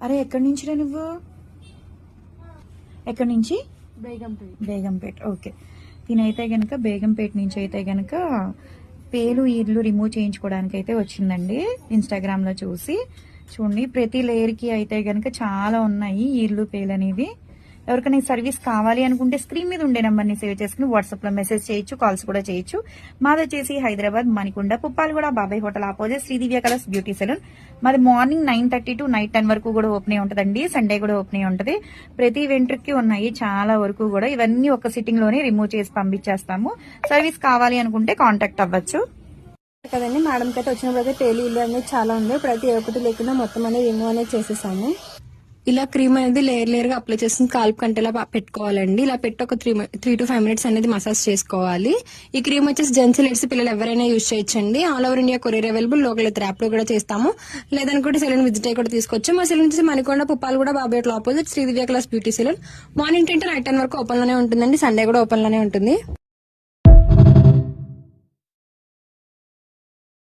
అరే ఎక్కడి నుంచి రా నువ్వు? ఎక్కడి నుంచి? బేగంపేట్. ఓకే. తినైతే గనక బేగంపేట నుంచి అయితే గనక పేలు ఈర్లు రిమూవ్ చేయించుకోవడానికి అయితే వచ్చిందండి. ఇన్స్టాగ్రామ్ లో చూసి చూడండి, ప్రతి లేయర్ కి అయితే గనక చాలా ఉన్నాయి ఈర్లు పేలు అనేవి. ఎవరికైనా సర్వీస్ కావాలి అనుకుంటే స్క్రీన్ మీద ఉండే నెంబర్ ని సేవ్ చేసుకుని వాట్సాప్ లో మెసేజ్ చేయొచ్చు, కాల్స్ కూడా చేయొచ్చు. మాది వచ్చేసి Hyderabad Manikonda Puppalaguda Babai hotel opposite Sridivya colours beauty salon. మాది మార్నింగ్ 9:30 to నైట్ 10 వరకు కూడా ఓపెన్ ఉంటదండి. సండే కూడా ఓపెన్ ఉంటది. ప్రతి వెంట్రుకి ఉన్నాయి చాలా వరకు కూడా. ఇవన్నీ ఒక సిట్టింగ్ లోనే రిమూవ్ చేసి పంపించేస్తాము. సర్వీస్ కావాలి అనుకుంటే కాంటాక్ట్ అవ్వచ్చు కదండి. మేడంకి అయితే వచ్చినప్పుడు అయితే పేలు ఇల్లు అనేది చాలా ఉంది. ప్రతి ఒక్కటి లేకుండా మొత్తం అనేది రిమూవ్ అనేది చేసేసాము. ఇలా క్రీమ్ అనేది లేయర్ గా అప్లై చేసుకుని కాల్పు కంటేలా పెట్టుకోవాలండి. ఇలా పెట్టి ఒక 3 to 5 minutes అనేది మసాజ్ చేసుకోవాలి. ఈ క్రీమ్ వచ్చేసి జెంట్స్ లేడీస్ పిల్లలు ఎవరైనా యూజ్ చేయొచ్చండి. All over India courier available. Local అయితే యాప్ లో కూడా చేస్తాము. లేదనుకుంటే సెలూన్ విజిట్ అయ్యి కూడా తీసుకోవచ్చు. మా సెలూన్ వచ్చేసి Manikonda Puppalaguda Babai hotel opposite Sridivya colours beauty salon. Morning 10 to night 10 వరకు ఓపెన్ లోనే ఉంటుందండి. సండే కూడా ఓపెన్ లోనే ఉంటుంది.